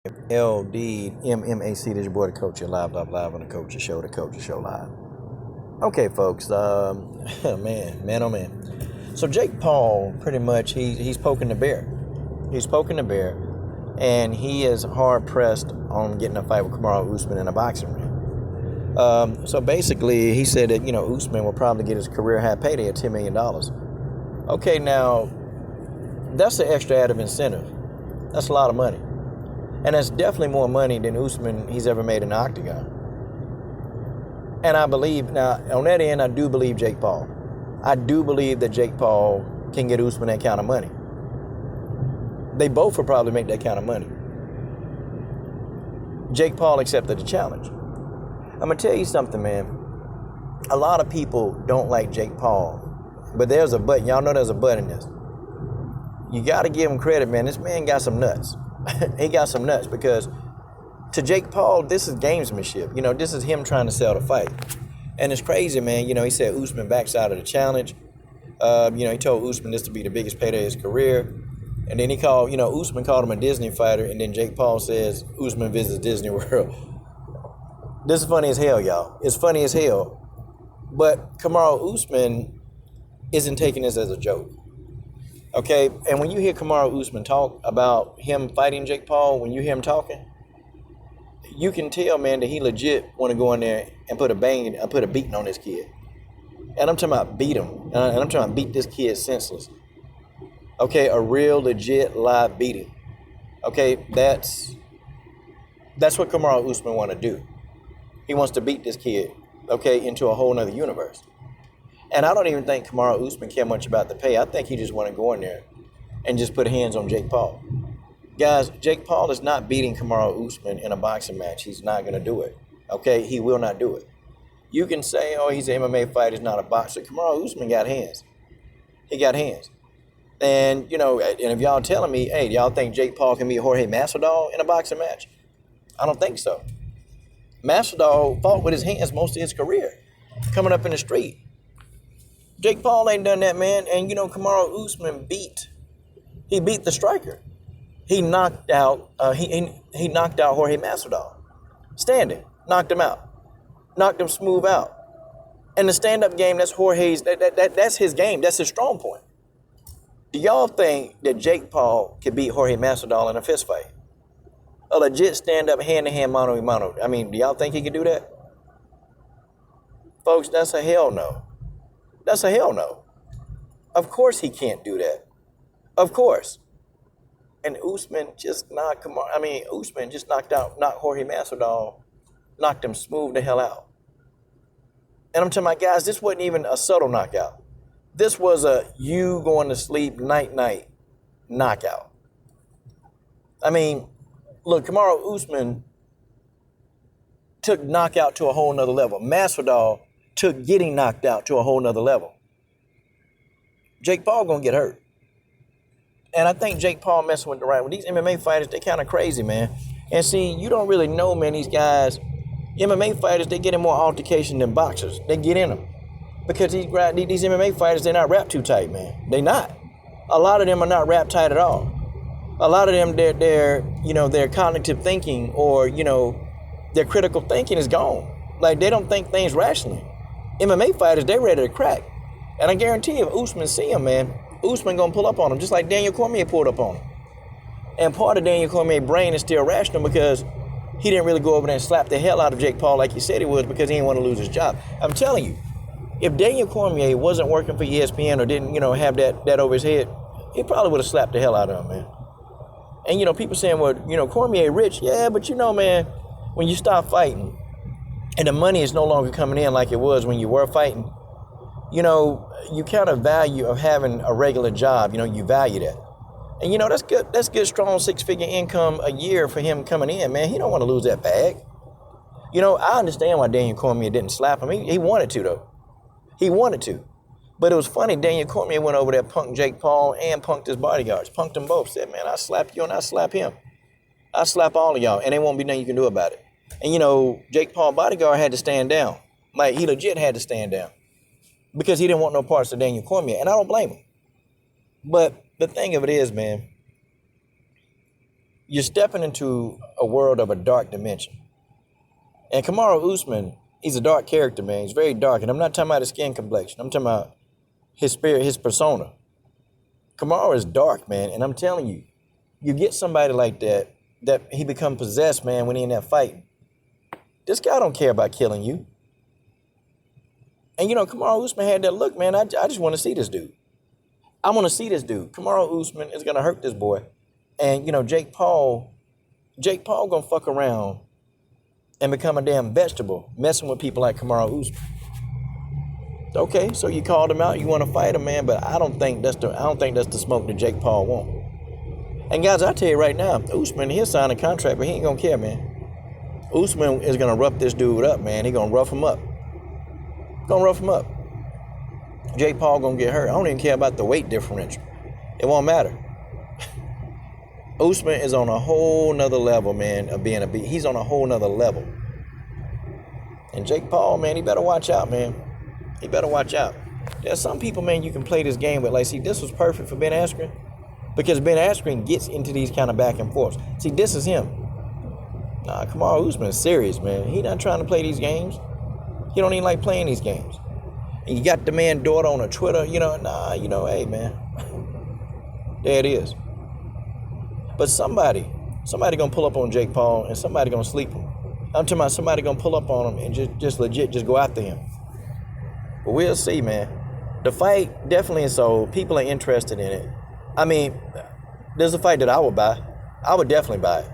LD MMAC, this your boy, the coach, you're live on the Coach Show, live. Okay, folks, man, oh man. So Jake Paul, pretty much, he's poking the bear. He's poking the bear, and he is hard pressed on getting a fight with Kamaru Usman in a boxing ring. So basically, he said that Usman will probably get his career high payday of $10 million. Okay, now that's an extra added incentive. That's a lot of money. And that's definitely more money than Usman he's ever made in the octagon. And I believe, now, on that end, I do believe Jake Paul. I do believe that Jake Paul can get Usman that kind of money. They both will probably make that kind of money. Jake Paul accepted the challenge. I'm going to tell you something, man. A lot of people don't like Jake Paul. But there's a but. Y'all know there's a but in this. You got to give him credit, man. This man got some nuts. He got some nuts because to Jake Paul, this is gamesmanship. This is him trying to sell the fight. And it's crazy, man. He said Usman backs out of the challenge. He told Usman this to be the biggest payday of his career. And then Usman called him a Disney fighter. And then Jake Paul says Usman visits Disney World. This is funny as hell, y'all. It's funny as hell. But Kamaru Usman isn't taking this as a joke. Okay, and when you hear Kamaru Usman talk about him fighting Jake Paul, when you hear him talking, you can tell, man, that he legit want to go in there and put a beating on this kid. And I'm talking about beat him. And I'm talking about beat this kid senseless. Okay, a real legit live beating. Okay, that's what Kamaru Usman want to do. He wants to beat this kid, okay, into a whole nother universe. And I don't even think Kamaru Usman care much about the pay. I think he just want to go in there and just put hands on Jake Paul. Guys, Jake Paul is not beating Kamaru Usman in a boxing match. He's not going to do it. Okay? He will not do it. You can say, oh, he's an MMA fighter, he's not a boxer. Kamaru Usman got hands. He got hands. And, and if y'all telling me, hey, y'all think Jake Paul can beat Jorge Masvidal in a boxing match? I don't think so. Masvidal fought with his hands most of his career, coming up in the street. Jake Paul ain't done that, man. And, Kamaru Usman beat the striker. He knocked out he knocked out Jorge Masvidal. Standing. Knocked him out. Knocked him smooth out. And the stand-up game, that's Jorge's, that's his game. That's his strong point. Do y'all think that Jake Paul could beat Jorge Masvidal in a fist fight? A legit stand-up, hand-to-hand, mano-a-mano. I mean, do y'all think he could do that? Folks, that's a hell no. That's a hell no. Of course he can't do that. Of course. And Usman just knocked knocked Jorge Masvidal, knocked him smooth the hell out. And I'm telling my guys, this wasn't even a subtle knockout. This was a you going to sleep night knockout. I mean, look, Kamaru Usman took knockout to a whole nother level. Masvidal took getting knocked out to a whole nother level. Jake Paul gonna get hurt. And I think Jake Paul messing with the right one. These MMA fighters, they kind of crazy, man. And see, you don't really know, man, these guys, MMA fighters, they get in more altercation than boxers. They get in them. Because these MMA fighters, they're not wrapped too tight, man. They not. A lot of them are not wrapped tight at all. A lot of them, their cognitive thinking or, their critical thinking is gone. Like, they don't think things rationally. MMA fighters, they're ready to crack. And I guarantee if Usman see him, man, Usman gonna pull up on him, just like Daniel Cormier pulled up on him. And part of Daniel Cormier's brain is still rational because he didn't really go over there and slap the hell out of Jake Paul like he said he was because he didn't want to lose his job. I'm telling you, if Daniel Cormier wasn't working for ESPN or didn't, have that over his head, he probably would have slapped the hell out of him, man. And, people saying, well, Cormier rich. Yeah, but man, when you stop fighting and the money is no longer coming in like it was when you were fighting, you kind of value of having a regular job. You value that. And, that's good. That's good, strong 6-figure income a year for him coming in, man. He don't want to lose that bag. I understand why Daniel Cormier didn't slap him. He wanted to, though. He wanted to. But it was funny, Daniel Cormier went over there, punked Jake Paul and punked his bodyguards. Punked them both. Said, man, I slap you and I slap him. I slap all of y'all, and there won't be nothing you can do about it. And, Jake Paul bodyguard had to stand down. Like, he legit had to stand down. Because he didn't want no parts of Daniel Cormier. And I don't blame him. But the thing of it is, man, you're stepping into a world of a dark dimension. And Kamaru Usman, he's a dark character, man. He's very dark. And I'm not talking about his skin complexion. I'm talking about his spirit, his persona. Kamaru is dark, man. And I'm telling you, you get somebody like that he become possessed, man, when he in that fight. This guy don't care about killing you. And, Kamaru Usman had that look, man. I just want to see this dude. I want to see this dude. Kamaru Usman is going to hurt this boy. And, Jake Paul going to fuck around and become a damn vegetable, messing with people like Kamaru Usman. Okay, so you called him out. You want to fight him, man, but I don't think that's the smoke that Jake Paul want. And guys, I tell you right now, Usman, he'll sign a contract, but he ain't gonna care, man. Usman is gonna rough this dude up, man. He gonna rough him up. Jake Paul gonna get hurt. I don't even care about the weight differential. It won't matter. Usman is on a whole nother level, man, of being a beast. He's on a whole nother level. And Jake Paul, man, he better watch out, man. He better watch out. There's some people, man, you can play this game with. Like, see, this was perfect for Ben Askren. Because Ben Askren gets into these kind of back and forths. See, this is him. Nah, Kamaru Usman is serious, man. He not trying to play these games. He don't even like playing these games. And you got the man daughter on a Twitter, hey, man. There it is. But somebody gonna pull up on Jake Paul and somebody gonna sleep him. I'm talking about somebody gonna pull up on him and just legit just go after him. But we'll see, man. The fight definitely is sold. People are interested in it. I mean, there's a fight that I would buy. I would definitely buy it.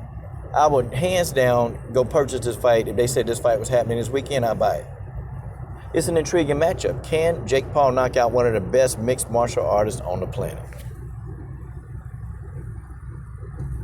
I would hands down go purchase this fight. If they said this fight was happening this weekend, I'd buy it. It's an intriguing matchup. Can Jake Paul knock out one of the best mixed martial artists on the planet?